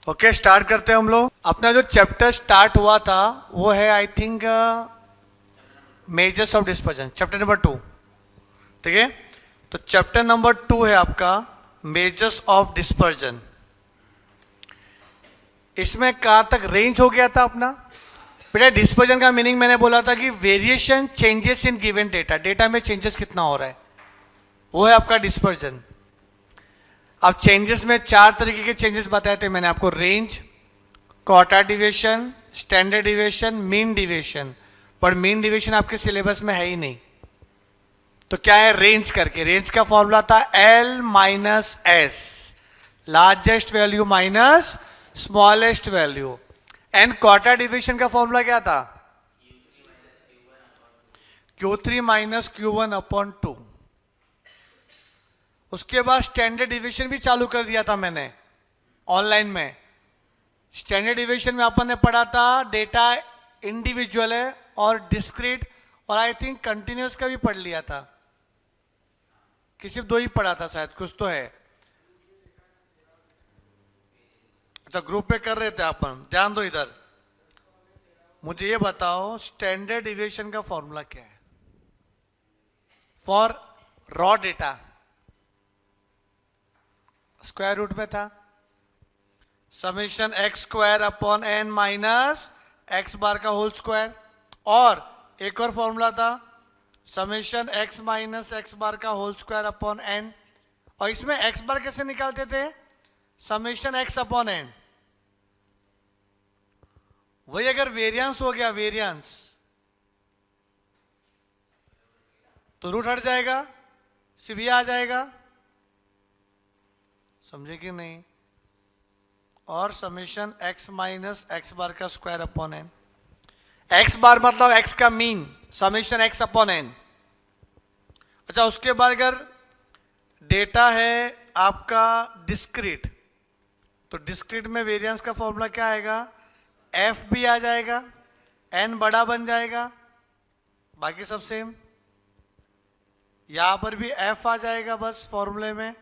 Okay, start करते हैं हम लोग। अपना जो चैप्टर स्टार्ट हुआ था वो है I think measures of dispersion, chapter number 2। ठीक है, तो चैप्टर नंबर 2 है आपका मेजर्स ऑफ डिस्पर्जन। इसमें कहाँ तक रेंज हो गया था अपना बेटा? डिस्पर्जन का मीनिंग मैंने बोला था कि variation changes in given data, data में चेंजेस कितना हो रहा है, वो है आपका डिस्पर्जन। अब चेंजेस में 4 तरीके के चेंजेस बताए थे मैंने आपको: range, quarter deviation, standard deviation, mean deviation. पर मीन डिविएशन आपके सिलेबस में है ही नहीं। तो क्या है रेंज करके? रेंज का फॉर्मूला था L minus S, largest value minus smallest value. And quarter deviation का फॉर्मूला क्या था? Q3 minus Q1 upon 2। उसके बाद स्टैंडर्ड डिविएशन भी चालू कर दिया था मैंने ऑनलाइन में। स्टैंडर्ड डिविएशन में अपन ने पढ़ा था डेटा इंडिविजुअल है और डिस्क्रीट, और आई थिंक कंटिन्यूस का भी पढ़ लिया था, कि सिर्फ 2 ही पढ़ा था शायद, कुछ तो है। अच्छा, ग्रुप पे कर रहे थे अपन, ध्यान दो इधर। मुझे ये बताओ स्टैंडर्ड डिविएशन का फॉर्मूला क्या है for raw data? Square root में था summation x square upon n minus x bar का होल स्क्वायर, और एक और फॉर्मूला था summation x minus x bar का होल स्क्वायर अपॉन एन। और इसमें एक्स बार कैसे निकालते थे? Summation x upon n. वही अगर वेरिएंस हो गया, वेरिएंस, तो रूट हट जाएगा, सिर्फ ये आ जाएगा, समझे कि नहीं? और summation x minus x bar का square upon n. X bar मतलब एक्स का mean, summation x upon n. अच्छा, उसके बाद अगर डेटा है आपका डिस्क्रीट, तो डिस्क्रीट में वेरिएंस का फॉर्मूला क्या आएगा? एफ भी आ जाएगा, एन बड़ा बन जाएगा, बाकी सब सेम। यहां पर भी एफ आ जाएगा बस फॉर्मूले में,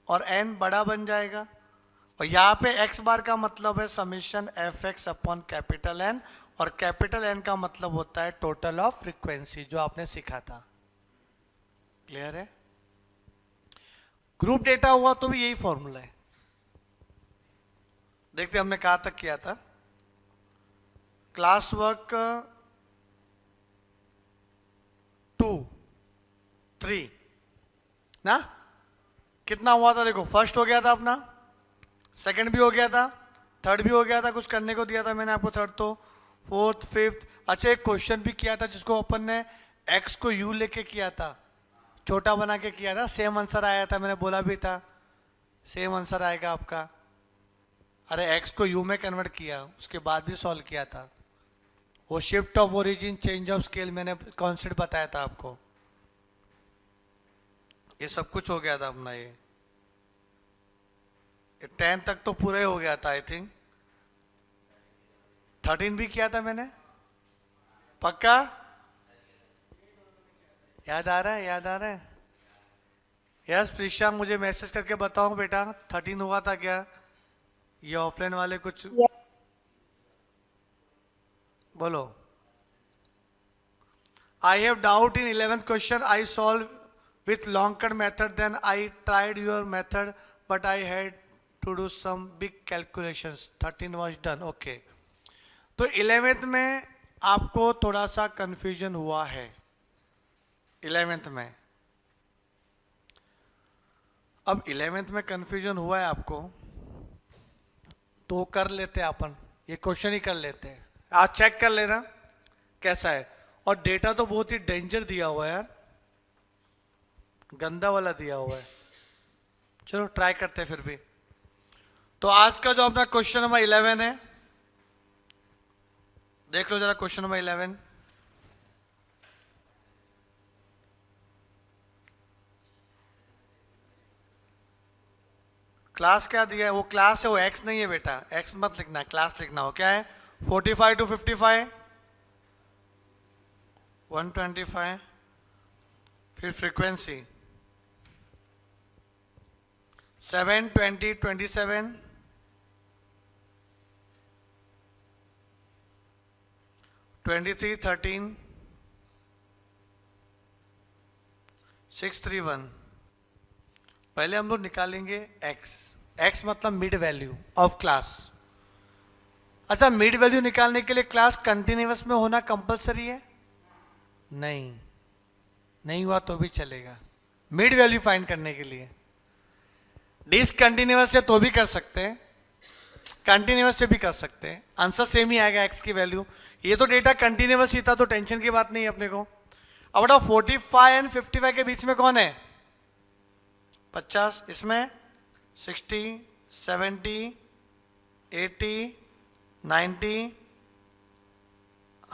और एन बड़ा बन जाएगा। और यहां पे एक्स बार का मतलब है summation f x upon capital N, और कैपिटल एन का मतलब होता है टोटल ऑफ फ्रीक्वेंसी, जो आपने सीखा था। क्लियर है? ग्रुप डेटा हुआ तो भी यही फॉर्मूला है। देखते हमने कहां तक किया था। क्लास वर्क 2, 3 ना, कितना हुआ था? देखो, फर्स्ट हो गया था अपना, सेकंड भी हो गया था, थर्ड भी हो गया था, कुछ करने को दिया था मैंने आपको थर्ड, तो फोर्थ, फिफ्थ। अच्छा, एक क्वेश्चन भी किया था जिसको अपन ने एक्स को यू लेके किया था, छोटा बना के किया था, सेम आंसर आया था, मैंने बोला भी था सेम आंसर आएगा आपका। अरे एक्स को यू में कन्वर्ट किया, उसके बाद भी सॉल्व किया था। वो shift of origin, change of scale, मैंने कॉन्सेप्ट बताया था आपको। ये सब कुछ हो गया था अपना। ये 10 तक तो पूरा ही हो गया था आई थिंक। 13 भी किया था मैंने, पक्का याद आ रहा है? याद आ रहा है? यस प्रीशा, मुझे मैसेज करके बताओ बेटा 13 हुआ था क्या? ये ऑफलाइन वाले कुछ बोलो। I have doubt in 11th question, I solve with long cut method, then I tried your method but I had to do some big calculations. 13 was done. Okay, तो 11th में आपको थोड़ा सा कंफ्यूजन हुआ है 11th में। अब 11th में कंफ्यूजन हुआ है आपको, तो कर लेते हैं अपन, ये क्वेश्चन ही कर लेते हैं। आज चेक कर लेना कैसा है। और डेटा तो बहुत ही डेंजर दिया हुआ है यार, गंदा वाला दिया हुआ है। चलो ट्राई करते हैं फिर भी। तो आज का जो अपना क्वेश्चन नंबर 11 है, देख लो जरा क्वेश्चन नंबर 11। क्लास क्या दिया है? वो क्लास है, वो एक्स नहीं है बेटा, एक्स मत लिखना, क्लास लिखना हो। क्या है? 45 to 55, 125, फिर फ्रीक्वेंसी 7, 20, 27, 23 13 631। पहले हम लोग निकालेंगे x मतलब मिड वैल्यू ऑफ क्लास। अच्छा, मिड वैल्यू निकालने के लिए क्लास कंटिन्यूअस में होना कंपलसरी है? नहीं हुआ तो भी चलेगा। मिड वैल्यू फाइंड करने के लिए डिसकंटिन्यूअस है तो भी कर सकते हैं, कंटिन्यूअस से भी कर सकते हैं, आंसर सेम ही आएगा x की वैल्यू। ये तो डेटा कंटिन्यूअस ही था तो टेंशन की बात नहीं है अपने को। अब बताओ 45 एंड 55 के बीच में कौन है? 50। इसमें 60 70 80 90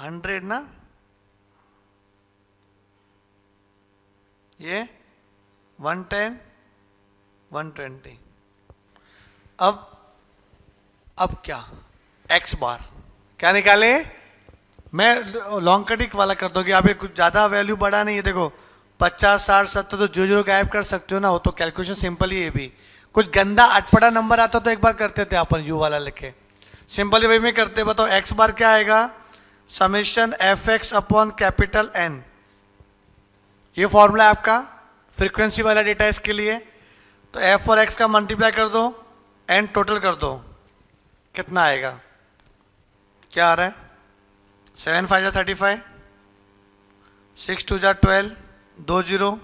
100 ना, ये 110 120। अब क्या x बार क्या निकाले? मैं लॉन्ग कटिक वाला कर दूंगी, आप कुछ ज्यादा वैल्यू बढ़ा नहीं है। देखो 50 60 70 तो जो जो गायब कर सकते हो ना, वो तो कैलकुलेशन सिंपल ही है। भी कुछ गंदा अटपटा नंबर आता तो एक बार करते थे अपन यू वाला लिखे, सिंपली वे में करते। बताओ x बार क्या आएगा? Summation fx upon capital N। ये फॉर्मूला है आपका फ्रीक्वेंसी वाला डेटा इसके लिए। तो f और x का मल्टीप्लाई कर दो, n टोटल कर दो, कितना आएगा? क्या आ रहा है? 7 5 जा 35, 6 2 जा 12, 2 0।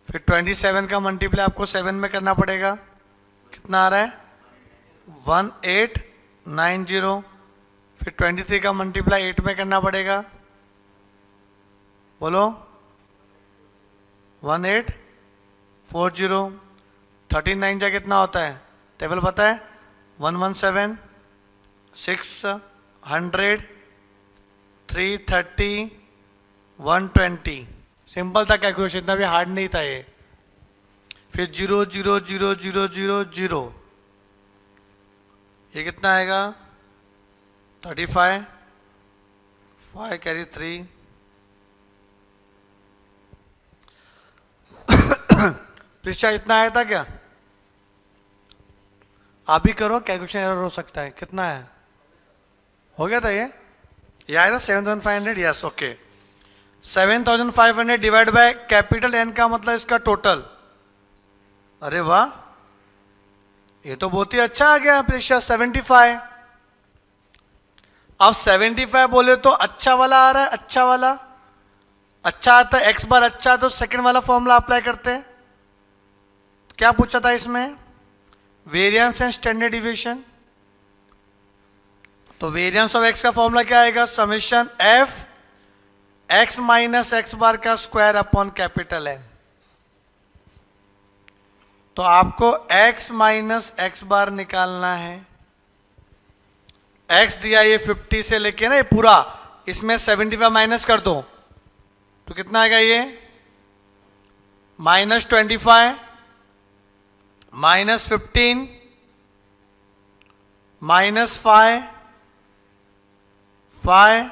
फिर 27 का मल्टीप्लाई आपको 7 में करना पड़ेगा, कितना आ रहा है? 1890। फिर 23 का मल्टीप्लाई 8 में करना पड़ेगा, बोलो 1840। 39 जा कितना होता है? टेबल पता है? 117 600 330 120। सिंपल था कैलकुलेशन, इतना भी हार्ड नहीं था ये। फिर 0 0 0 0 0 0, ये कितना आएगा? 35 5 कैरी 3। पृष्ठा इतना आया था क्या? आप भी करो, कैलकुलेशन एरर हो सकता है। कितना है? हो गया था ये आया था 7500। Yes okay. 7500 divide by capital N का मतलब इसका टोटल। अरे वाह, ये तो बहुत ही अच्छा आ गया पृष्ठा। 75। अब 75 बोले तो अच्छा वाला आ रहा है, अच्छा वाला अच्छा आता है, x बार अच्छा, तो सेकंड वाला फॉर्मूला अप्लाई करते हैं। क्या पूछा था इसमें? Variance and standard deviation. तो वेरिएंस ऑफ x का फॉर्मूला क्या आएगा? Summation f x minus x बार का स्क्वायर अपॉन कैपिटल N। तो आपको x माइनस x बार निकालना है। x दिया ये 50 से लेके ना ये पूरा, इसमें 75 माइनस कर दो तो कितना आएगा? ये -25 -15 -5 5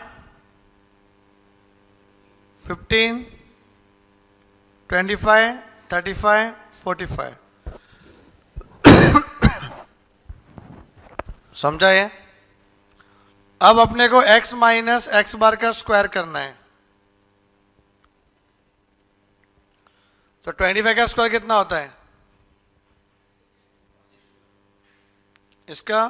15 25 35 45। समझा ये? अब अपने को x माइनस x बार का स्क्वायर करना है। तो 25 का स्क्वायर कितना होता है? इसका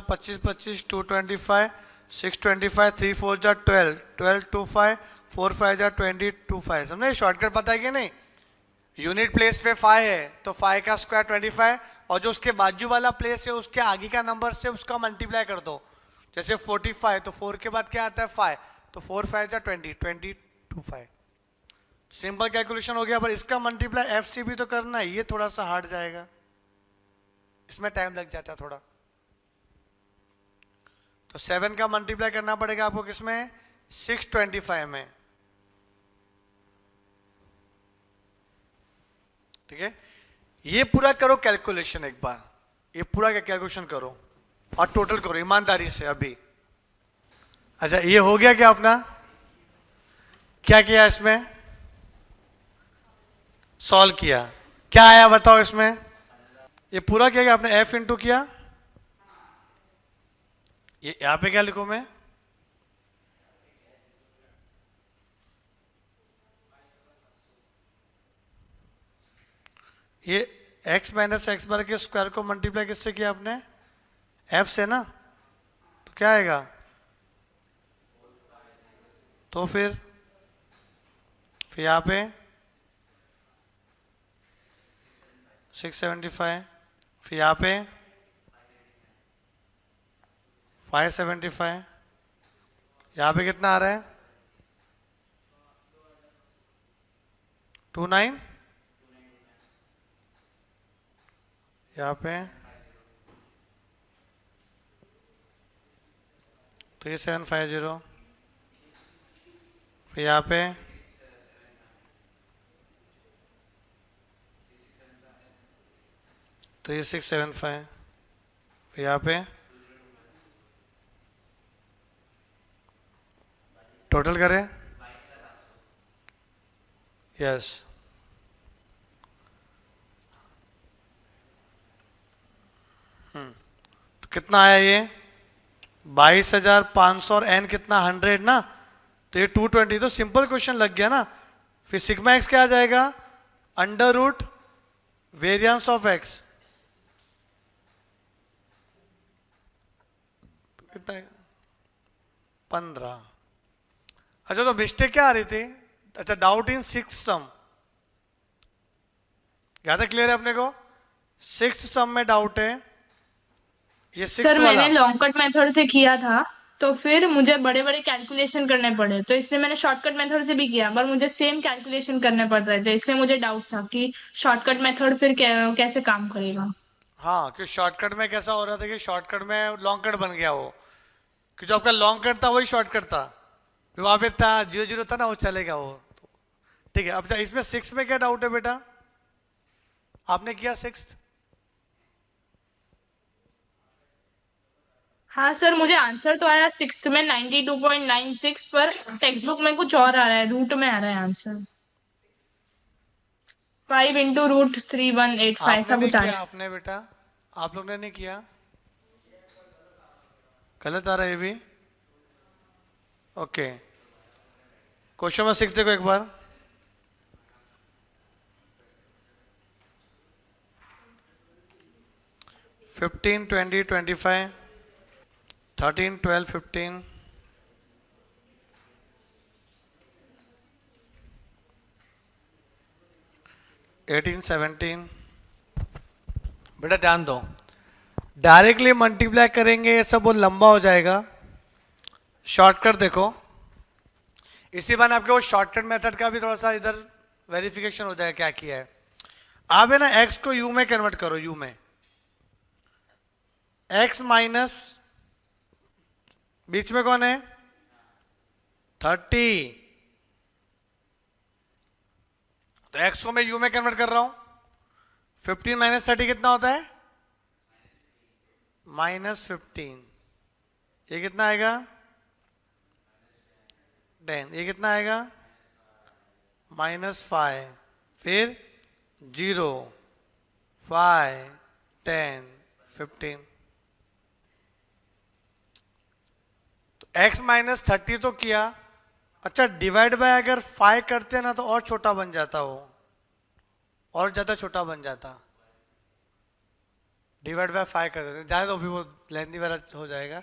25 25 225 625 3 4 जा 12 12 2 5 4 5 जा 20 2 5। समझे? शॉर्टकट पता है कि नहीं? यूनिट प्लेस पे 5 है तो 5 का स्क्वायर 25, और जो उसके बाजू वाला प्लेस है उसके आगे का नंबर से उसका मल्टीप्लाई कर दो। जैसे 45 तो 4 के बाद क्या आता है? 5, तो 4 5 जा 20 20 2 5। सिंपल कैलकुलेशन हो गया। पर इसका मल्टीप्लाई एफ से भी तो करना है, ये थोड़ा सा हार्ड जाएगा, इसमें टाइम लग जाता है थोड़ा। तो 7 का मल्टीप्लाई करना पड़ेगा आपको किसमें? 625 में। ठीक है, ये पूरा करो कैलकुलेशन एक बार, ये पूरा कैलकुलेशन करो और टोटल करो ईमानदारी से अभी। अच्छा, ये हो गया क्या अपना? क्या किया इसमें? सॉल्व किया। क्या आया बताओ इसमें? ये पूरा किया आपने, f इंटू किया ये यहाँ पे क्या लिखूं मैं? ये x माइनस एक्स बार के स्क्वायर को मल्टीप्लाई किससे किया आपने? f से ना, तो क्या आएगा? तो फिर यहाँ पे 675, फिर यहाँ पे 575, यहाँ पे कितना आ रहा है? 29, यहाँ पे 3750, फिर यहाँ पे 3675, फिर यहाँ पे टोटल करें। यस, तो कितना आया ये? 22,500 और n कितना? 100 ना, तो ये 220। तो सिंपल क्वेश्चन लग गया ना। फिर सिग्मा एक्स क्या आ जाएगा? Under root variance of x. कितना है? 15। अच्छा, तो मिस्टेक क्या आ रही थी? अच्छा, डाउट इन सिक्स सम, ज्यादा क्लियर है अपने को? सिक्स सम में डाउट है, ये सिक्स सर वाला। मैंने लॉन्ग कट मेथड से किया था, तो फिर मुझे बड़े बड़े कैलकुलेशन करने पड़े, तो इसलिए मैंने शॉर्टकट मेथड से भी किया, पर मुझे सेम कैलकुलेशन करने पड़ रहे थे, इसलिए मुझे डाउट था कि शॉर्टकट मेथड फिर कैसे काम करेगा। हाँ, क्योंकि शॉर्टकट में कैसा हो रहा था कि शॉर्टकट में लॉन्ग कट बन गया वो, कि जो आपका लॉन्ग कट था वही शॉर्टकट था, फिर वहां पे था 0 0 था ना, वो चलेगा वो। तो ठीक है। अब इसमें सिक्स में क्या डाउट है बेटा? आपने किया सिक्स? हाँ सर, मुझे आंसर तो आया सिक्स्थ में 92.96, पर टेक्स्ट बुक में कुछ और आ रहा है, रूट में आ रहा है आंसर 5 × √3185 आपने ऐसा नहीं कुछ आ किया, रहा है। आपने बेटा, आप लोग ने नहीं किया, गलत आ रहा है ये भी। ओके, क्वेश्चन नंबर 6 देखो एक बार। 15, 20, 25, 13, 12, 15, 18, 17। बेटा ध्यान दो, डायरेक्टली मल्टीप्लाई करेंगे ये सब बहुत लंबा हो जाएगा। शॉर्टकट देखो, इसी बार आपके वो शॉर्टकट मेथड का भी थोड़ा सा इधर वेरिफिकेशन हो जाएगा क्या किया है। आप है ना एक्स को यू में कन्वर्ट करो, यू में। एक्स माइनस, बीच में कौन है? 30। तो एक्स को मैं यू में कन्वर्ट कर रहा हूं। 15 माइनस 30 कितना होता है? -15। ये कितना आएगा? 10। ये कितना आएगा? -5। फिर 0, 5, 10, 15। तो x -30 तो किया। अच्छा, डिवाइड बाय अगर 5 करते ना तो और छोटा बन जाता वो, और ज्यादा छोटा बन जाता। डिवाइड बाय 5 कर देते ज्यादा, तो फिर वो लेंथी वाला हो जाएगा।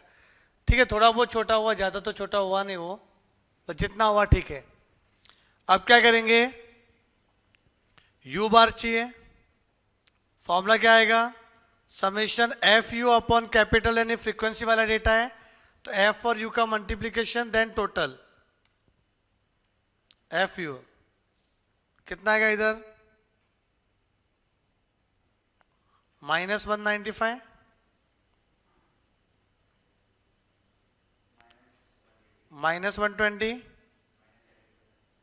ठीक है, थोड़ा बहुत छोटा हुआ, ज्यादा तो छोटा हुआ नहीं वो, पर जितना हुआ ठीक है। अब क्या करेंगे? u बार चाहिए। फॉर्मूला क्या आएगा? Summation f u upon capital N, frequency वाला डेटा है, तो एफ और यू का multiplication then total. F u कितना आएगा इधर? -195, -120,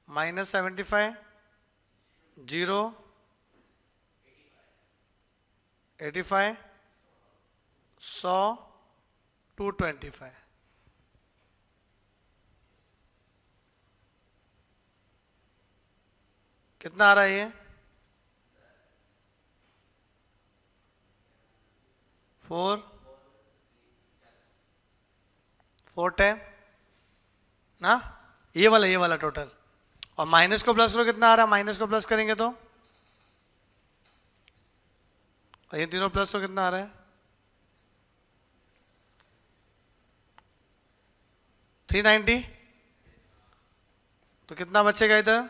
-75, 0, 85, 100, 225। कितना आ रहा है ये? 4, 410 ना, ये वाला टोटल, और माइनस को प्लस करो कितना आ रहा है, माइनस को प्लस करेंगे तो, और ये तीनों प्लस तो कितना आ रहा है 390, तो कितना बचेगा इधर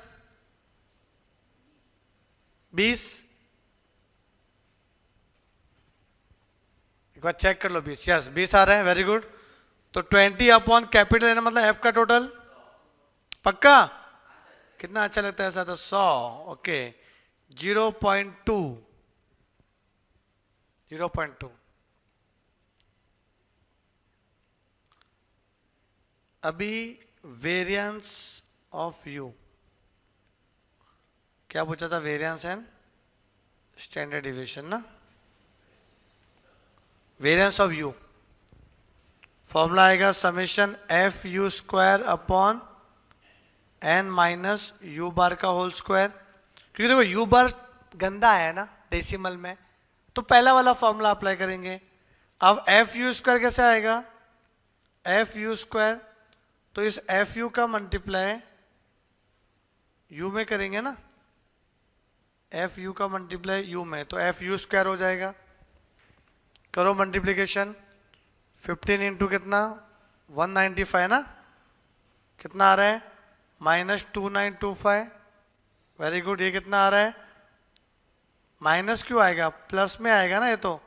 20, एक बार चेक कर लो 20, यस 20 आ रहा है, वेरी गुड। तो 20 अपॉन कैपिटल है ना, मतलब एफ का टोटल पक्का, कितना अच्छा लगता है ऐसा, तो 100, ओके 0.2, 0.2। अभी वेरिएंस ऑफ यू, क्या पूछा था, वेरिएंस एंड स्टैंडर्ड डिविएशन ना, वेरिएंस ऑफ यू फॉर्मूला आएगा summation f u square upon n minus u bar का होल स्क्वायर, क्योंकि देखो यू बार गंदा है ना डेसिमल में, तो पहला वाला फॉर्मूला अप्लाई करेंगे। अब एफ यू स्क्वायर कैसे आएगा, एफ यू स्क्वायर, तो इस एफ यू का मल्टीप्लाई यू में करेंगे ना, एफ यू का मल्टीप्लाई यू में, तो एफ यू स्क्वायर हो जाएगा, करो मल्टीप्लीकेशन, 15 इंटू कितना 195 ना, कितना आ रहा है -2925, वेरी गुड। ये कितना आ रहा है, माइनस क्यों आएगा, प्लस में आएगा ना, ये तो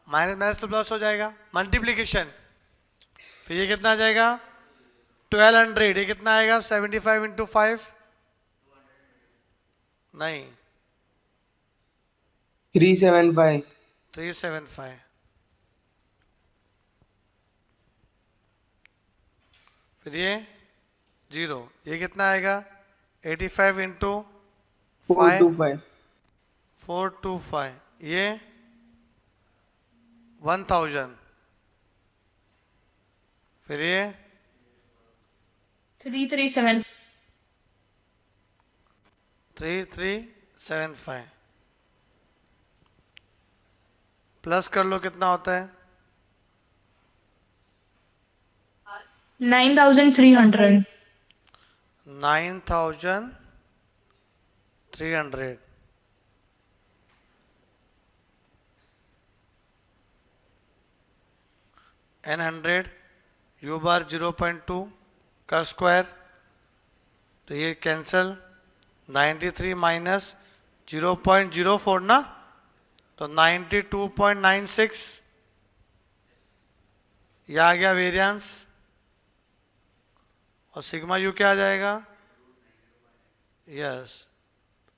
माइनस माइनस तो प्लस हो जाएगा, मल्टीप्लीकेशन, फिर ये कितना आ जाएगा 1200, ये कितना आएगा 75 इंटू 5, नहीं 375 375, फिर ये 0, ये कितना आएगा 85 इंटू 425 425, ये 1000, फिर ये 337 3375, प्लस कर लो कितना होता है 9300 9300, एन 100 यू बार 0.2 का स्क्वायर, तो ये कैंसल, 93 माइनस 0.04 ना, तो 92.96, ये आ गया वेरिएंस, और सिग्मा यू क्या आ जाएगा, यस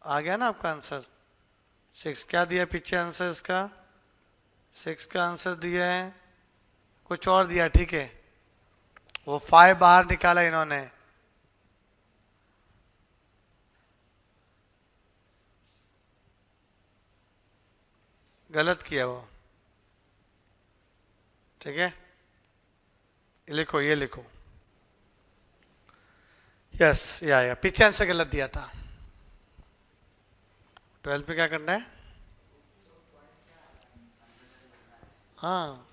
आ गया ना आपका आंसर 6। क्या दिया पीछे आंसर इसका, 6 का आंसर दिया है, कुछ और दिया, ठीक है, वो 5 बाहर निकाला इन्होंने, गलत किया वो, ठीक है, ये लिखो, ये लिखो, यस या पीछे आंसर गलत दिया था। 12 पे क्या करना है, हाँ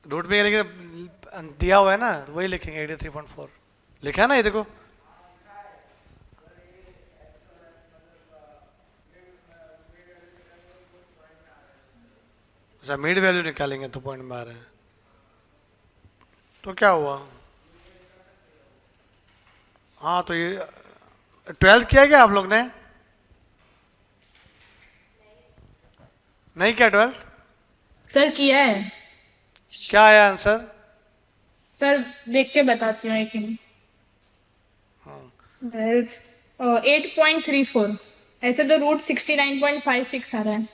रूट में लेकिन दिया हुआ है ना, वही लिखेंगे 83.4 लिखा है ना, ये देखो अच्छा मिड वैल्यू निकालेंगे तो पॉइंट में आ रहा है, तो क्या हुआ, हाँ तो ये 12 किया क्या आप लोग ने, नहीं क्या 12, सर किया है, क्या आया आंसर, सर देख के बताती हूँ एक मिनट, 8.34, ऐसे तो रूट 69.56 आ रहा है,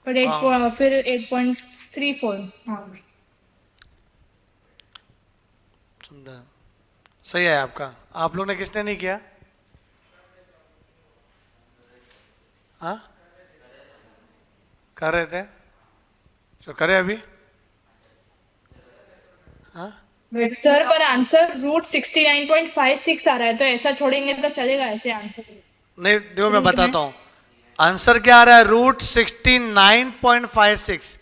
पर फिर 8.34, हाँ समझा, सही है आपका। आप लोग ने किसने नहीं किया, हाँ कर रहे थे, तो करे अभी, हाँ सर पर आंसर रूट 69.56 आ रहा है, तो ऐसा छोड़ेंगे तो चलेगा ऐसे आंसर, नहीं देखो मैं बताता हूँ, आंसर क्या आ रहा है रूट 69.56,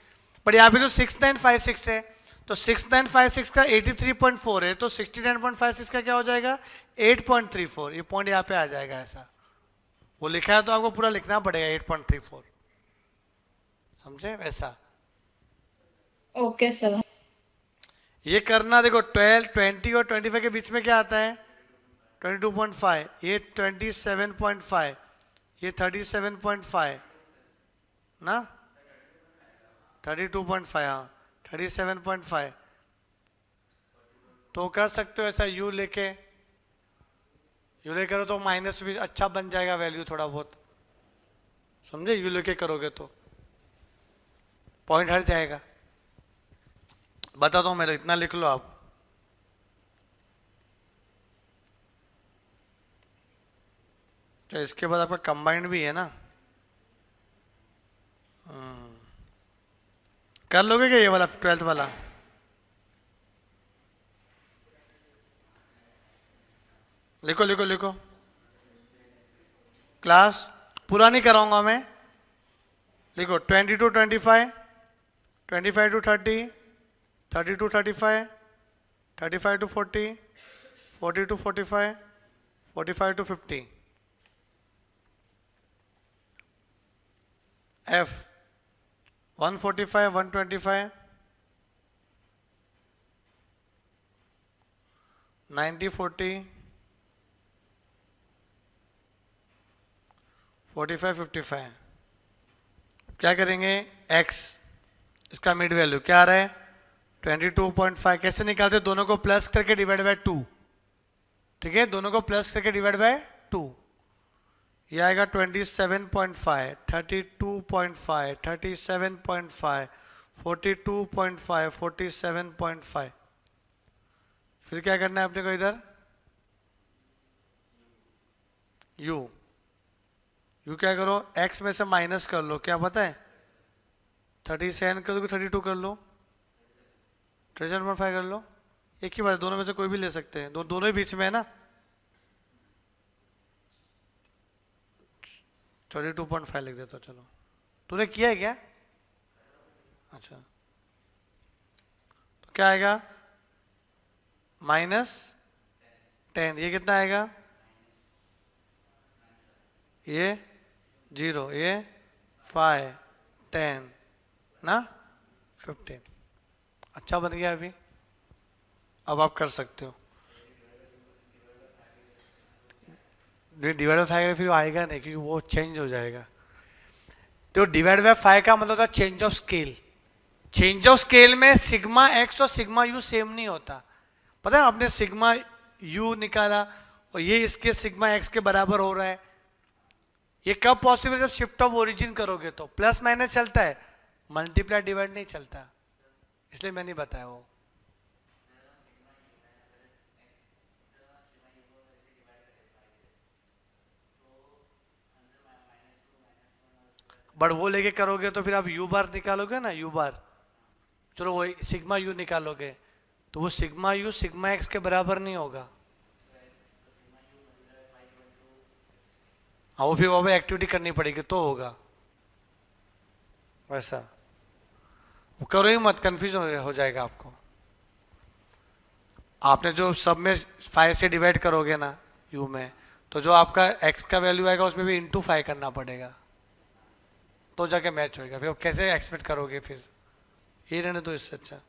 बट यहाँ पे जो 6956 है, तो 6956 का 83.4 है, तो 69.56 का क्या हो जाएगा 8.34, ये पॉइंट यहाँ पे आ जाएगा ऐसा। वो लिखा है तो आपको पूरा लिखना पड़ेगा 8.34, समझे वैसा। Okay sir. ये करना, देखो 12, 20 और 25 के बीच में क्या आता है 22.5, ये 27.5, ये 37.5 ना, 32.5, हाँ 37.5। तो कर सकते हो ऐसा, यू लेके करो तो माइनस भी अच्छा बन जाएगा वैल्यू थोड़ा बहुत, समझे। यू लेके करोगे तो पॉइंट हट जाएगा। बताता हूँ मैं, इतना लिख लो आप। तो इसके बाद आपका कंबाइंड भी है ना, कर लोगे क्या ये वाला 12th वाला? लिखो लिखो लिखो। क्लास पूरा नहीं कराऊंगा मैं, लिखो 20 to 25, 25 to 30, 30 to 35, 35 to 40, 40 to 45, 45 to 50। F 145, 125, 90, 40, 45, 55। क्या करेंगे x, इसका मिड वैल्यू क्या आ रहा है 22.5। कैसे निकालते, दोनों को प्लस करके डिवाइड बाय 2, ठीक है, दोनों को प्लस करके डिवाइड बाय 2। ये आएगा 27.5, 32.5, 37.5, 42.5, 47.5। फिर क्या करना है अपने को इधर यू क्या करो, x में से माइनस कर लो, क्या पता है 37 कर दो, 32 कर लो, 37.5 कर लो, एक ही बात है, दोनों में से कोई भी ले सकते हैं, दोनों ही बीच में है ना। 32.5 लिख देता, चलो। तूने किया है क्या? अच्छा, तो क्या आएगा -10, ये कितना आएगा, ये 0, ये 5, 10 ना 15। अच्छा बन गया अभी, अब आप कर सकते हो। डिवाइड बाय 5 फिर आएगा नहीं, क्योंकि वो चेंज हो जाएगा। तो डिवाइड बाय 5 का मतलब था change of scale. Change of scale में सिग्मा एक्स और सिग्मा यू सेम नहीं होता। पता है, आपने सिग्मा यू निकाला और ये इसके सिग्मा एक्स के बराबर हो रहा है। ये कब पॉसिबल, जब शिफ्ट ऑफ ओरिजिन करोगे तो प्लस माइनस चलता है, मल्टीप्लाई डिवाइड नहीं चलता, इसलिए मैं नहीं बताया वो। बट वो लेके करोगे तो फिर आप यू बार निकालोगे ना, यू बार, चलो वो सिग्मा यू निकालोगे तो वो सिग्मा यू सिग्मा एक्स के बराबर नहीं होगा। हाँ, वो फिर वो भी एक्टिविटी करनी पड़ेगी तो होगा वैसा। वो करो ही मत, कंफ्यूजन हो जाएगा आपको। आपने जो सब में 5 से डिवाइड करोगे ना यू में, तो जो आपका एक्स का वैल्यू आएगा उसमें भी इंटू 5 करना पड़ेगा, तो जाके मैच होएगा। फिर कैसे एक्सपेक्ट करोगे, फिर ये रहने तो इससे अच्छा।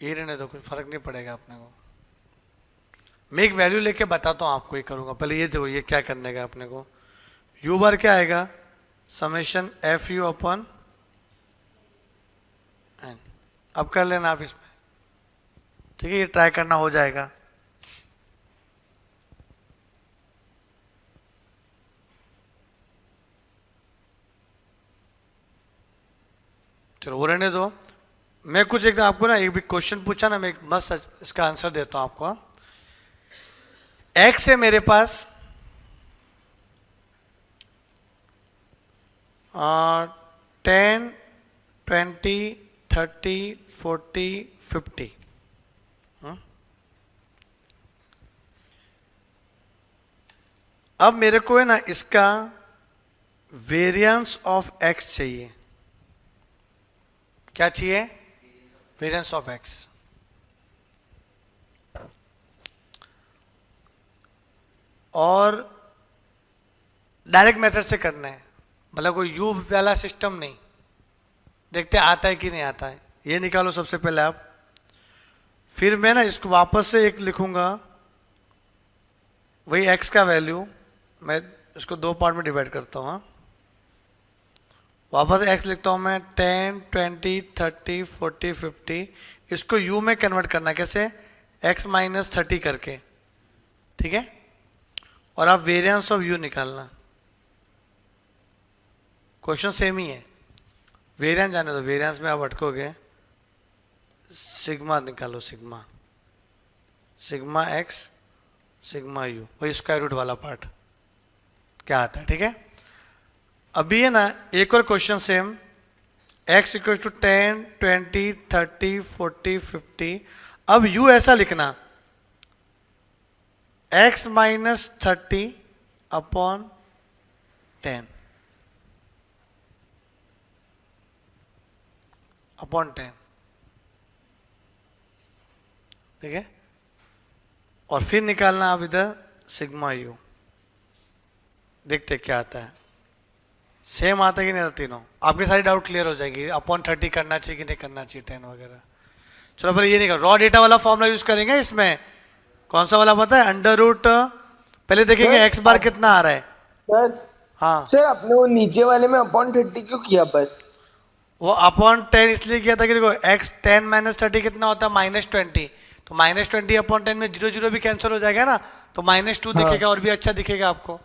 ये रहने तो कुछ फर्क नहीं पड़ेगा अपने को। मैं एक वैल्यू लेके बताता हूँ आपको, ये करूँगा। पहले ये देखो, ये क्या करने का अपने को, यू बार क्या आएगा summation f u upon n. अब कर लेना आप इसमें, ठीक है, ये ट्राई करना हो जाएगा। चलो वो रहने दो। मैं कुछ एक आपको ना एक भी क्वेश्चन पूछा ना, मैं एक मस्त इसका आंसर देता हूं आपको। एक्स है मेरे पास 10, 20, 30, 40, 50। अब मेरे को है ना इसका वेरिएंस ऑफ एक्स चाहिए। क्या चाहिए? Variance of x. और डायरेक्ट मेथड से करना है, मतलब कोई यू वाला सिस्टम नहीं। देखते आता है कि नहीं आता है। ये निकालो सबसे पहले आप, फिर मैं ना इसको वापस से एक लिखूंगा, वही x का वैल्यू, मैं इसको दो पार्ट में डिवाइड करता हूँ। वापस x लिखता हूँ मैं 10, 20, 30, 40, 50। इसको u में कन्वर्ट करना, कैसे? x माइनस 30 करके, ठीक है। और आप वेरिएंस ऑफ u निकालना। क्वेश्चन सेम ही है, वेरिएंस जाने दो, वेरिएंस में आप अटकोगे। सिग्मा निकालो, sigma, sigma x sigma u, वही स्क्वायर रूट वाला पार्ट क्या आता है, ठीक है। अभी है ना एक और question same, x equal to 10, 20, 30, 40, 50। अब u ऐसा लिखना, x माइनस 30 अपॉन 10 अपॉन 10, ठीक है। और फिर निकालना आप इधर सिग्मा यू, देखते क्या आता है। सेम आता है कि नहीं आता तीनों? आपके सारी डाउट क्लियर हो जाएगी, अपॉन 30 करना चाहिए कि नहीं करना चाहिए, 10 वगैरह। चलो पहले ये नहीं कर, रॉ डेटा वाला फॉर्मूला यूज करेंगे। इसमें कौन सा वाला पता है? अंडर रूट, पहले देखेंगे एक्स बार कितना आ रहा है। सर, हाँ सर आपने वो नीचे वाले में अपॉन 30 क्यों किया? पर वो अपॉन 10 इसलिए किया था कि देखो x 10 माइनस 30 कितना होता है? -20। तो -20 अपॉन 10 में 0 0 भी कैंसिल हो जाएगा ना, तो -2 दिखेगा और भी अच्छा दिखेगा आपको।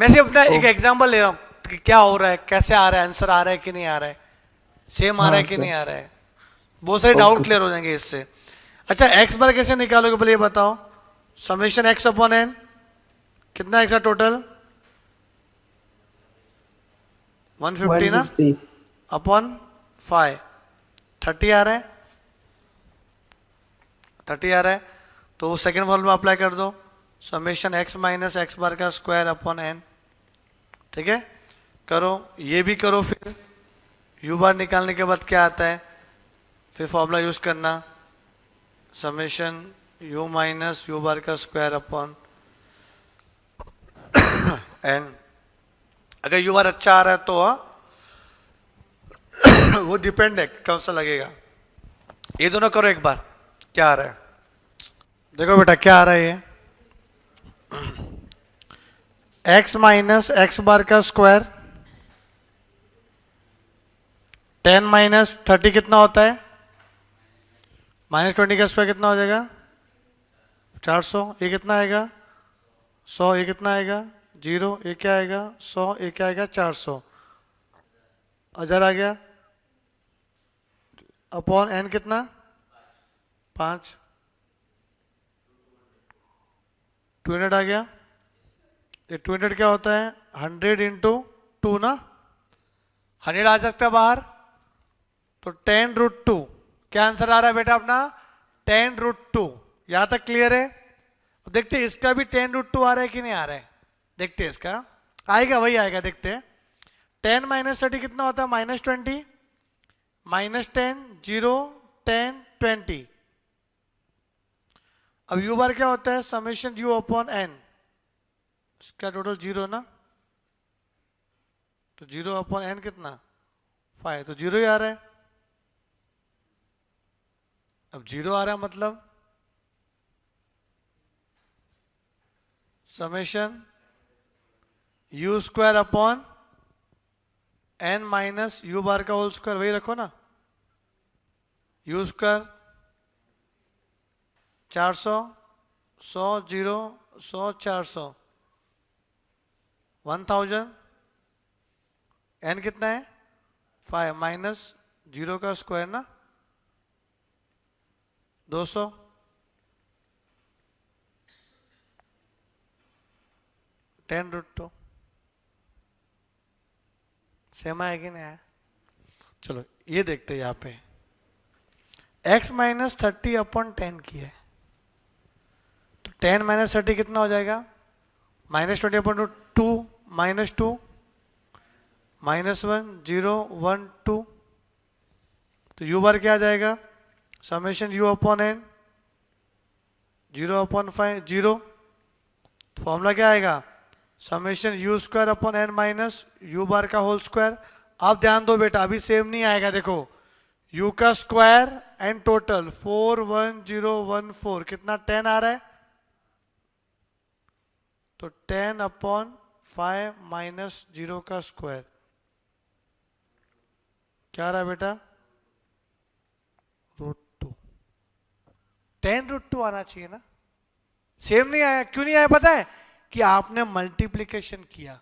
मैं सिर्फ अपना एक एग्जांपल ले रहा हूँ कि क्या हो रहा है, कैसे आ रहा है, आंसर आ रहा है कि नहीं आ रहा है, सेम आ रहा है कि नहीं आ रहा है। बहुत सारे डाउट क्लियर हो जाएंगे इससे। अच्छा x बार कैसे निकालोगे पहले ये बताओ। समेशन x अपॉन n, कितना x है टोटल? 150 ना, 150 अपॉन 5, 30 आ रहा है, 30 आ रहा है। तो सेकेंड फॉर्मूला अप्लाई कर दो, summation x minus x bar का स्क्वायर अपॉन n, ठीक है। करो, ये भी करो। फिर u बार निकालने के बाद क्या आता है, फिर फॉर्मूला यूज करना, समेशन u माइनस u बार का स्क्वायर अपॉन n। अगर u बार अच्छा आ रहा है तो वो डिपेंड है कौन सा लगेगा। ये दोनों करो एक बार, क्या आ रहा है देखो बेटा, क्या आ रहा है ये x माइनस एक्स बार का स्क्वायर 10 माइनस 30 कितना होता है? -20 का स्क्वायर कितना हो जाएगा? 400। ये कितना आएगा? 100। ये कितना आएगा? 0। ये क्या आएगा? 100। ये क्या आएगा? 400। 1000 आ गया, अपॉन n कितना? 5। 200 आ गया। ये 200 क्या होता है? 100 इंटू 2 ना, 100 आ सकता है बाहर, तो 10√2। क्या आंसर आ रहा है बेटा अपना? 10√2। यहां तक क्लियर है? देखते हैं इसका भी 10√2 आ रहा है कि नहीं आ रहा है, देखते हैं इसका। आएगा, वही आएगा, देखते हैं। 10 माइनस 30 कितना होता है? -20, -10, 0, 10, 20। अब u बार क्या होता है? समेशन u अपॉन n, इसका टोटल 0 ना, तो 0 अपॉन n कितना? 5। तो 0 ही आ रहा है। अब 0 आ रहा है मतलब summation u square upon n minus u बार का होल स्क्वायर, वही रखो ना। u square 400, 100, 0, 100, 400, 1000। n कितना है? 5 माइनस 0 का स्क्वायर ना, 200। 10√2। सेम है कि नहीं है? चलो ये देखते हैं यहाँ पे, x माइनस 30 अपॉन 10 की है, तो 10 माइनस 30 कितना हो जाएगा? -20 अपॉन 2, -2, -1 0 1 2, तो u बार क्या आ जाएगा, summation u upon n 0/5 0, formula क्या आएगा, summation u square upon n minus u बार का होल स्क्वायर। अब ध्यान दो बेटा, अभी सेम नहीं आएगा, देखो u का स्क्वायर एंड टोटल 41014 कितना 10 आ रहा है, तो 10/5 माइनस 0 का स्क्वायर क्या आ रहा है बेटा, √2। 10√2 आना चाहिए ना, सेम नहीं आया, क्यों नहीं आया पता है, कि आपने मल्टीप्लीकेशन किया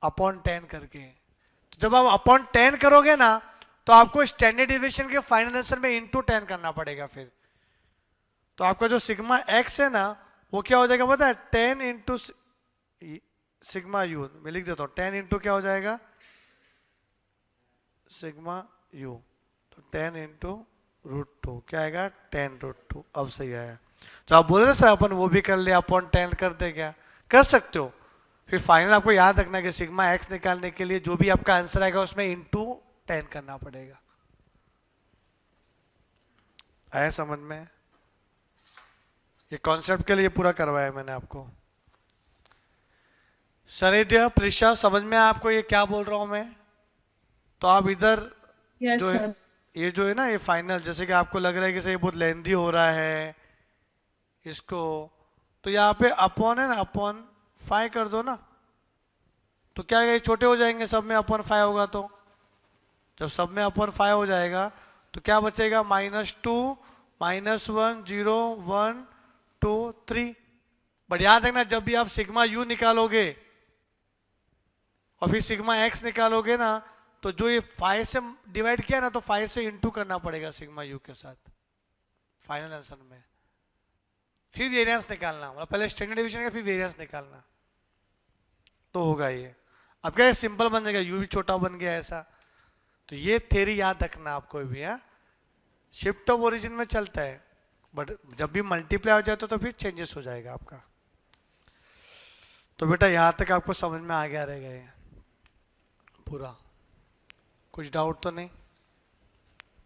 अपॉन 10 करके। तो जब आप अपॉन 10 करोगे ना, तो आपको स्टैंडर्ड डिविएशन के फाइनल आंसर में इंटू 10 करना पड़ेगा फिर। तो आपका जो सिग्मा एक्स है ना, वो क्या हो जाएगा पता है, 10 इंटू सिग्मा यू, मैं लिख देता हूं 10 इंटू क्या हो जाएगा, सिग्मा यू, तो 10 इंटू √2 क्या आएगा, 10√2। अब सही आया। तो आप बोले सर अपन वो भी कर ले, अपॉन 10 करते, क्या कर सकते हो, फिर फाइनल आपको याद रखना कि सिग्मा एक्स निकालने के लिए जो भी आपका आंसर आएगा उसमें इंटू 10 करना पड़ेगा। आया समझ में, ये कॉन्सेप्ट के लिए पूरा करवाया मैंने आपको। सनिध्या प्रिशा समझ में आपको ये क्या बोल रहा हूं मैं, तो आप इधर यस जो है, सर। ये जो है ना, ये फाइनल जैसे कि आपको लग रहा है कि सर ये बहुत लेंदी हो रहा है इसको, तो यहाँ पे अपॉन है ना, अपॉन 5 कर दो ना, तो क्या ये छोटे हो जाएंगे, सब में अपॉन 5 होगा, तो जब सब में अपॉन 5 हो जाएगा तो क्या बचेगा, -2 -1 0 1 2 3। बट याद रखना जब भी आप सिग्मा यू निकालोगे और फिर सिग्मा एक्स निकालोगे ना, तो जो ये 5 से डिवाइड किया ना, तो 5 से इंटू करना पड़ेगा सिग्मा यू के साथ फाइनल आंसर में, फिर वेरिएंस निकालना, मतलब पहले स्टैंडर्ड डिवीजन का फिर वेरिएंस निकालना, तो होगा ये। अब क्या सिंपल बन जाएगा, यू भी छोटा बन गया ऐसा। तो ये थ्योरी याद रखना आपको भी, है शिफ्ट ऑफ ओरिजिन में चलता है, बट जब भी मल्टीप्लाई हो जाता है तो फिर चेंजेस हो जाएगा आपका। तो बेटा यहां तक आपको समझ में आ गया रहेगा ये पूरा, कुछ डाउट तो नहीं।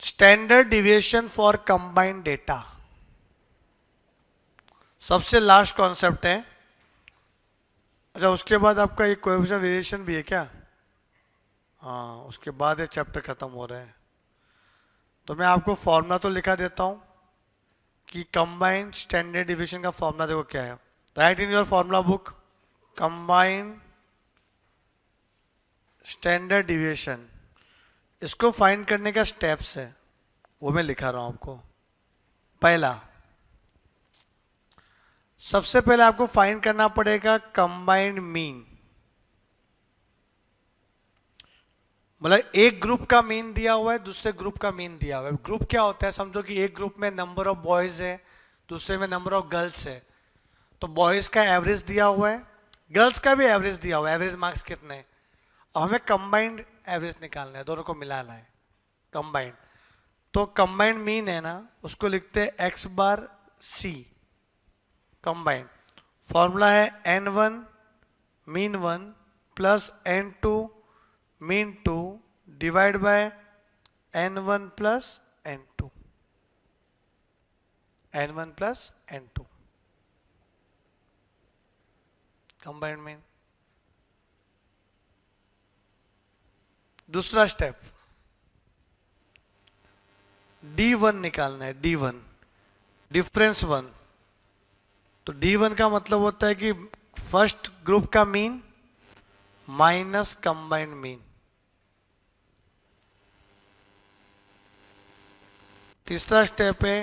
Standard deviation for combined data सबसे लास्ट कॉन्सेप्ट है। अच्छा उसके बाद आपका एक कोएफिशिएंट वेरिएशन भी है क्या, हाँ उसके बाद ये चैप्टर खत्म हो रहे हैं। तो मैं आपको फॉर्मूला तो लिखा देता हूं कि कंबाइंड स्टैंडर्ड डिविएशन का फॉर्मूला देखो क्या है, right in your formula book, combined standard deviation, इसको फाइंड करने का स्टेप्स है वो मैं लिखा रहा हूं आपको। पहला, सबसे पहले आपको फाइंड करना पड़ेगा कंबाइंड मीन, मतलब एक ग्रुप का मीन दिया हुआ है, दूसरे ग्रुप का मीन दिया हुआ है। ग्रुप क्या होता है, समझो कि एक ग्रुप में नंबर ऑफ बॉयज है, दूसरे में नंबर ऑफ गर्ल्स है, तो बॉयज का एवरेज दिया हुआ है, गर्ल्स का भी एवरेज दिया हुआ है, एवरेज मार्क्स कितने हैं। अब हमें कंबाइंड एवरेज निकालना है, दोनों को मिलाना है कंबाइंड। तो कंबाइंड मीन है ना, उसको लिखते हैं x बार c कंबाइंड। फॉर्मूला है n1 mean 1 plus n2 mean 2 divide by n1 plus n2, n1 plus n2 combined mean. दूसरा स्टेप, D1 निकालना है, D1 डिफरेंस 1। तो D1 का मतलब होता है कि फर्स्ट ग्रुप का मीन माइनस कंबाइंड मीन। तीसरा स्टेप है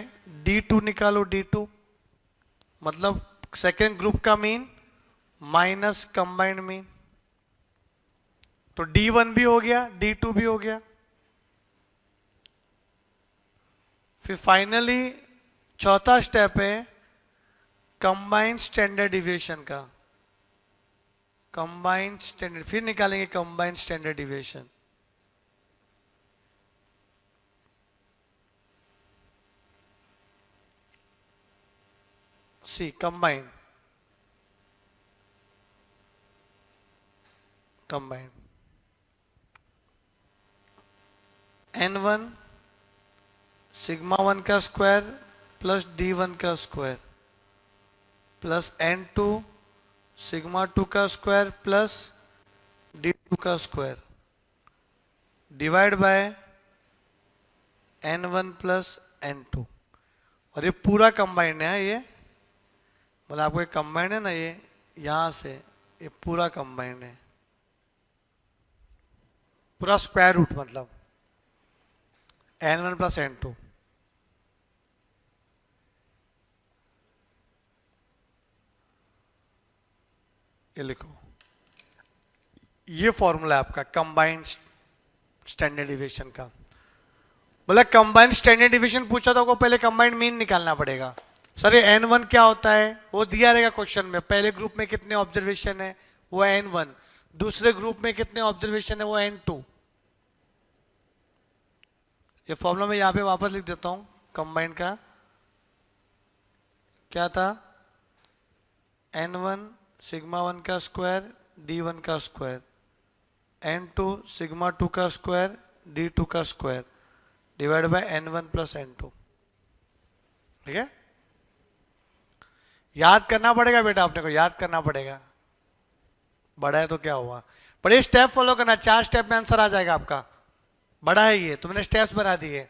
D2 निकालो, D2 मतलब सेकेंड ग्रुप का मीन माइनस कंबाइंड मीन। तो D1 भी हो गया, D2 भी हो गया। फिर फाइनली चौथा स्टेप है कंबाइंड स्टैंडर्ड डिविएशन का, कंबाइंड स्टैंडर्ड, फिर निकालेंगे combined standard deviation. C combined n1 sigma 1 का स्क्वायर प्लस d1 का स्क्वायर प्लस n2 सिग्मा 2 का स्क्वायर प्लस d2 का square divide by n1 plus n2। और ये पूरा कंबाइंड है, ये मतलब आपको एक कंबाइंड है ना, ये यहां से ये पूरा कंबाइंड है, पूरा स्क्वायर रूट मतलब n1 प्लस n2। ये लिखो, ये फॉर्मूला है आपका कंबाइंड स्टैंडर्ड डिविएशन का। बोला कंबाइंड स्टैंडर्ड डिविएशन पूछा तो आपको पहले कंबाइंड मीन निकालना पड़ेगा। सर ये n1 क्या होता है वो दिया रहेगा क्वेश्चन में। पहले ग्रुप में कितने ऑब्जर्वेशन है वो n1, दूसरे ग्रुप में कितने ऑब्जर्वेशन है वो n2। ये फॉर्मूला मैं यहां पे वापस लिख देता हूं। कंबाइंड का क्या था, n1 सिग्मा 1 का स्क्वायर d1 का स्क्वायर, n2 सिग्मा 2 का स्क्वायर d2 का square divide by n1 plus n2। ठीक है, याद करना पड़ेगा बेटा, आपने को याद करना पड़ेगा। बड़ा है तो क्या हुआ, पर ये स्टेप फॉलो करना, 4 स्टेप में आंसर आ जाएगा आपका। बड़ा है ये, तुमने स्टेप्स बना दिए।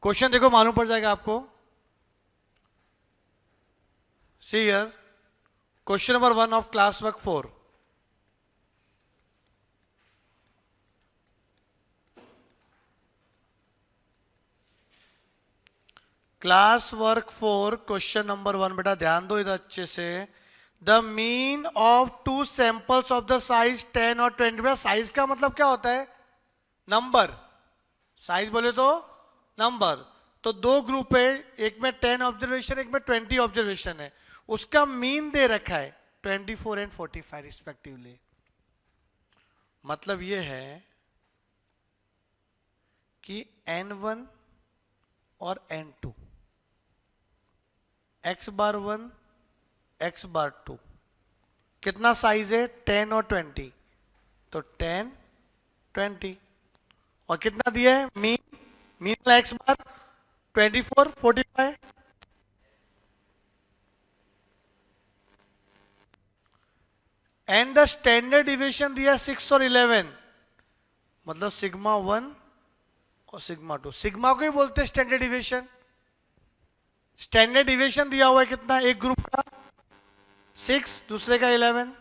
क्वेश्चन देखो मालूम पड़ जाएगा आपको। See here, question number 1 of class work 4। Class work 4 question number 1 बेटा ध्यान दो इधर अच्छे से। The mean of 2 samples of the size 10 और 20। बेटा साइज का मतलब क्या होता है, नंबर। साइज बोले तो नंबर। तो 2 ग्रुप है, एक में 10 ऑब्जर्वेशन एक में 20 ऑब्जर्वेशन है, उसका मीन दे रखा है 24 एंड 45 रिस्पेक्टिवली। मतलब ये है कि n1 और n2 x बार 1 x बार 2 कितना साइज है 10 और 20, तो 10 20। और कितना दिया है mean, mean x bar 24 45। And the standard deviation दिया 6 और 11, मतलब सिग्मा 1 और सिग्मा 2। सिग्मा को ही बोलते हैं स्टैंडर्ड डिविएशन। स्टैंडर्ड डिविएशन दिया हुआ है कितना, एक ग्रुप का 6 दूसरे का 11।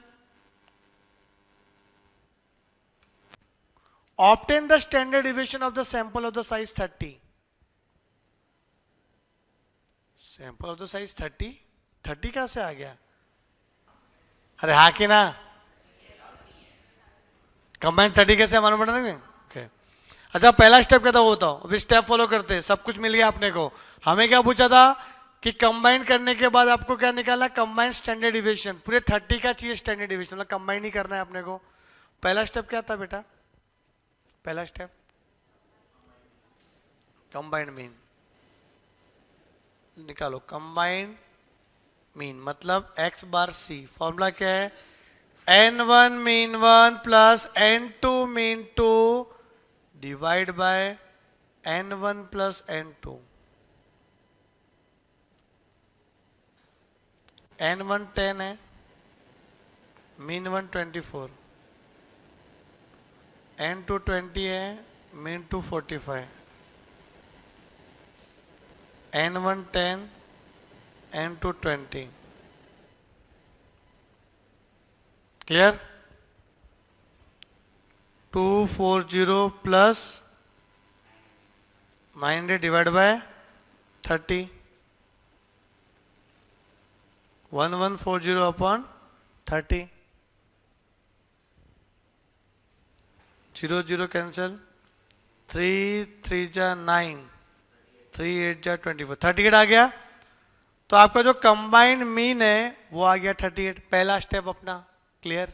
Obtain the standard deviation of the sample of the size 30। Sample of the size 30, 30 कहां से आ गया, अरे हाँ कि ना, कंबाइंड 30 कैसे मालूम पड़ा ना। ओके, अच्छा पहला स्टेप क्या था वो बताओ, अभी स्टेप फॉलो करते हैं, सब कुछ मिल गया आपने को। हमें क्या पूछा था कि कंबाइन करने के बाद आपको क्या निकालना, कंबाइंड स्टैंडर्ड डिविएशन। पूरे 30 का चाहिए स्टैंडर्ड डिविएशन, मतलब कंबाइन ही करना है अपने को। पहला स्टेप क्या था बेटा, पहला स्टेप कंबाइंड मीन निकालो। कंबाइंड मीन मतलब x बार c। फॉर्मूला क्या है, n1 mean 1 plus n2 mean 2 divide by n1 plus n2। n1 10 है, मीन 1 24, n2 20 है, mean 2 45, n1 10 n2 20। Clear, 240 plus 900 divide by 30, 1140 upon 30, 0 0 cancel, 3 3 जा 9, 3 8 जा 24, 38 आ गया। तो आपका जो कंबाइंड मीन है वो आ गया 38। पहला स्टेप अपना क्लियर।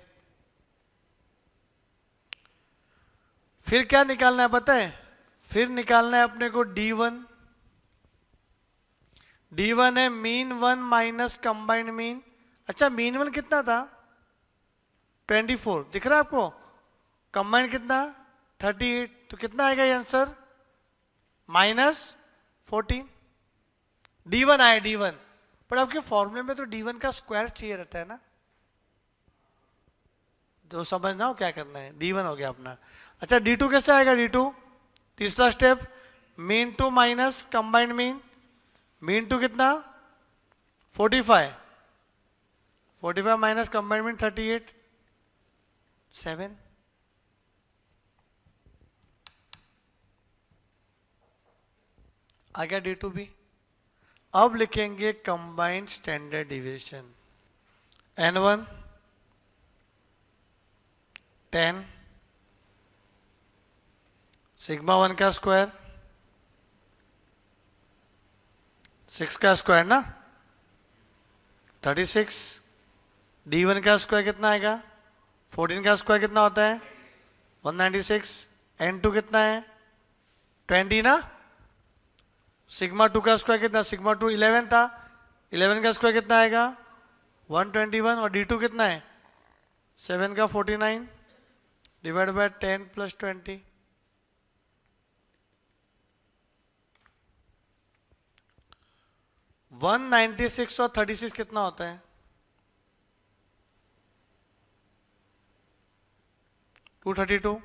फिर क्या निकालना है पता है, फिर निकालना है अपने को D1। D1 है मीन 1 माइनस कंबाइंड मीन। अच्छा मीन 1 कितना था 24, दिख रहा है आपको, कंबाइंड कितना 38, तो कितना आएगा ये आंसर? -14। D1 आया, D1, पर आपके फॉर्मूले में तो D1 का स्क्वायर चाहिए रहता है ना, तो समझना हो क्या करना है। D1 हो गया अपना। अच्छा D2 कैसे आएगा? D2 तीसरा step, mean two minus combined mean. Mean two कितना? 45, 45 माइनस कंबाइंड मीन 38, 7। आ गया D2 भी। अब लिखेंगे combined standard deviation. N1 10, sigma 1 का स्क्वायर 6 का स्क्वायर ना 36, D1 का स्क्वायर कितना आएगा? 14 का स्क्वायर कितना होता है? 196। N2 कितना है? 20 ना। सिग्मा 2 का स्क्वायर कितना? सिग्मा 2 11 था, 11 का स्क्वायर कितना आएगा? 121। और D2 कितना है? 7 का 49 डिवाइड बाय 10 प्लस 20। 196 और 36 कितना होता है? 232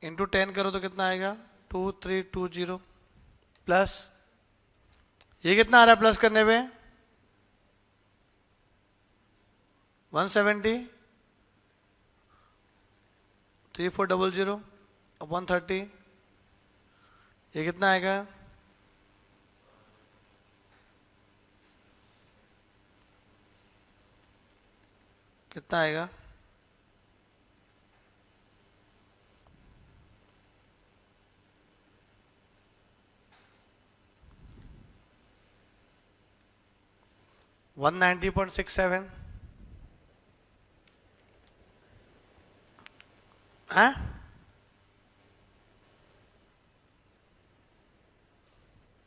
इंटू 10 करो तो कितना आएगा? 2320 प्लस ये कितना आ रहा है प्लस करने पे? 170, 3400 अपॉन 30, ये कितना आएगा? कितना आएगा? $190.67। हाँ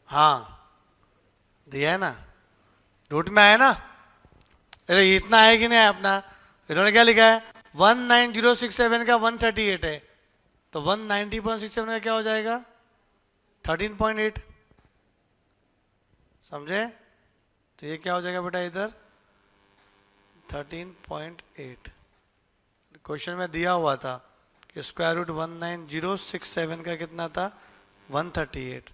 हाँ दिया है ना, रूट में आया ना। अरे इतना है कि नहीं है अपना? इन्होंने क्या लिखा है? 19067 का 138 है, तो 190.67 का क्या हो जाएगा? 13.8। समझे? तो ये क्या हो जाएगा बेटा इधर? 13.8। क्वेश्चन में दिया हुआ था कि स्क्वायर रूट 19067 का कितना था? 138।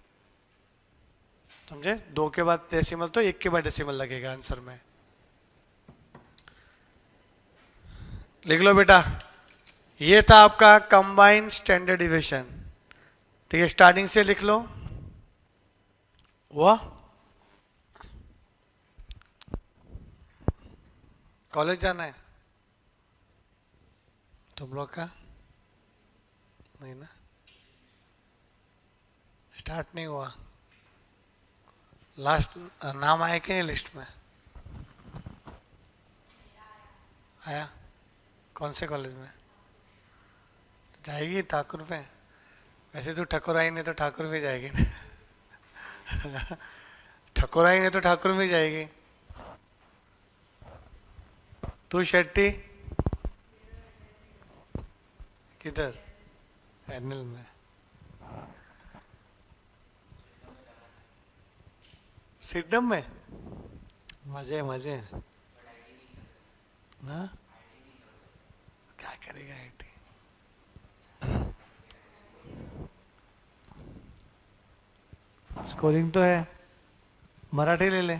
समझे? 2 के बाद डेसिमल तो 1 के बाद डेसिमल लगेगा आंसर में। लिख लो बेटा, ये था आपका कंबाइंड स्टैंडर्ड डिविएशन। ठीक है, स्टार्टिंग से लिख लो। हुआ? कॉलेज जाना है तुम लोग का? नहीं ना, स्टार्ट नहीं हुआ। लास्ट नाम आया कि नहीं लिस्ट में? आया? कौन से कॉलेज में? जाएगी ठाकुर पे। वैसे तो ठाकुर आई नहीं तो ठाकुर में जाएगी ना। ठाकुर आई नहीं तो ठाकुर में जाएगी। तू शेट्टी किधर? एनएल में। सिडम में? मजे मजे ना। क्या करेगा आईटी? स्कोरिंग तो है। मराठी ले ले,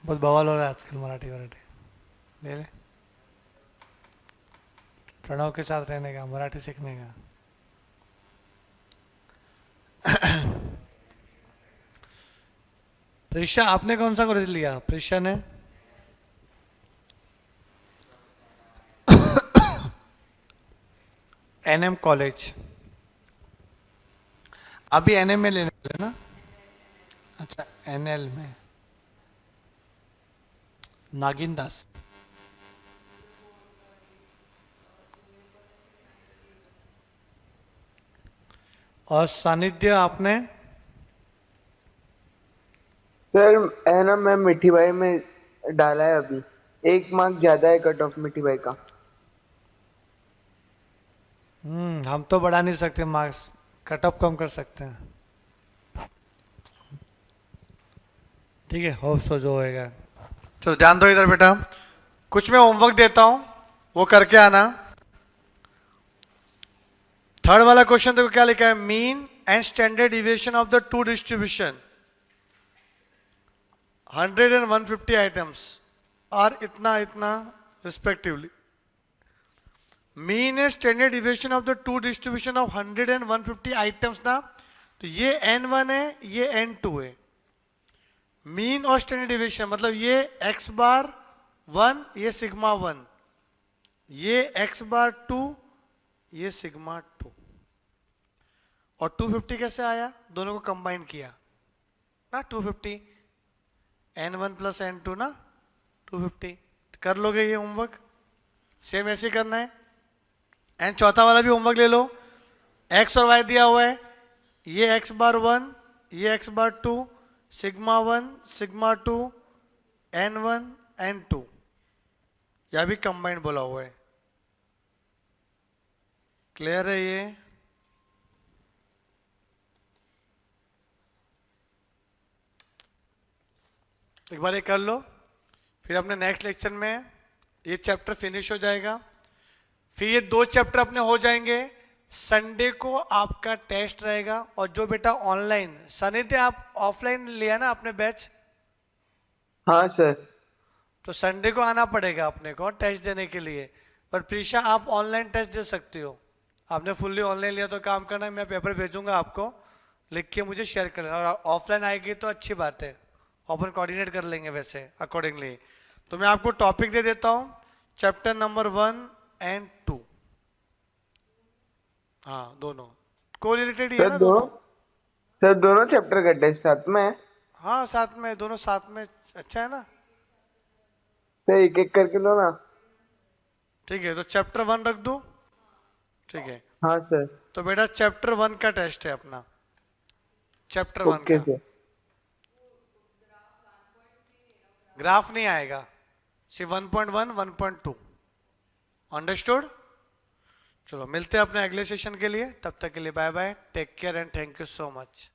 बहुत बवाल हो रहा है आजकल मराठी ले ले। प्रणव के साथ रहने का, मराठी सीखने का। प्रिशा, आपने कौन सा कॉलेज लिया? प्रिशा ने एनएम कॉलेज। अभी एनएम में लेने वाले ना? अच्छा, एनएल में नागिन दास। और सानिध्य आपने? सर है ना, मैं मिठी भाई में डाला है अभी। 1 मार्क ज्यादा है कट ऑफ मिठी भाई का। हम तो बढ़ा नहीं सकते मार्क्स, कट ऑफ कम कर सकते हैं। ठीक है, होप सो जो होएगा। चलो ध्यान दो इधर बेटा, कुछ मैं होमवर्क देता हूं, वो करके आना। थर्ड वाला क्वेश्चन देखो क्या लिखा है, mean and standard deviation of the two distribution 100 and 150 items are इतना इतना respectively. Mean and standard deviation of the two distribution of 100 and 150 items ना, तो ये n1 है, ये n2 है। मीन और स्टैंडर्ड डिविएशन मतलब ये x बार 1, ये सिग्मा 1, ये x बार 2, ये सिग्मा 2। और 250 कैसे आया, दोनों को कंबाइन किया ना, 250 n1 प्लस n2 ना 250। कर लोगे ये होमवर्क, सेम ऐसे करना है। एंड चौथा वाला भी होमवर्क ले लो, x और y दिया हुआ है, ये x बार 1, ये x बार 2, सिग्मा 1 सिग्मा 2 n1 n2, यह भी कंबाइंड बोला हुआ है। क्लियर है ये? एक बार ये कर लो, फिर अपने नेक्स्ट लेक्चर में ये चैप्टर फिनिश हो जाएगा। फिर ये 2 चैप्टर अपने हो जाएंगे। संडे को आपका टेस्ट रहेगा। और जो बेटा ऑनलाइन, सनी थे आप ऑफलाइन लिया ना आपने बैच? हाँ सर। तो संडे को आना पड़ेगा अपने को टेस्ट देने के लिए। पर प्रीशा आप ऑनलाइन टेस्ट दे सकती हो, आपने फुल्ली ऑनलाइन लिया तो काम करना है, मैं पेपर भेजूंगा आपको, लिख के मुझे शेयर कर लेना। और ऑफलाइन आएगी तो अच्छी बात है, अपन कोऑर्डिनेट कर लेंगे वैसे अकॉर्डिंगली। तो मैं आपको टॉपिक दे देता हूं, चैप्टर नंबर 1 and 2। हाँ दोनों को रिलेटेड ही है ना दोनों। सर दोनों चैप्टर का टेस्ट साथ में है? हाँ साथ में, दोनों साथ में, अच्छा है ना। सर एक एक करके लो ना। ठीक है, तो चैप्टर 1 रख दो। ठीक है, हाँ सर। तो बेटा चैप्टर 1 का टेस्ट है अपना, चैप्टर 1 ओके का। सर। ग्राफ नहीं आएगा, सिर्फ 1.1 1.2। अंडरस्टूड? चलो मिलते हैं अपने अगले सेशन के लिए, तब तक के लिए bye bye, take care and thank you so much.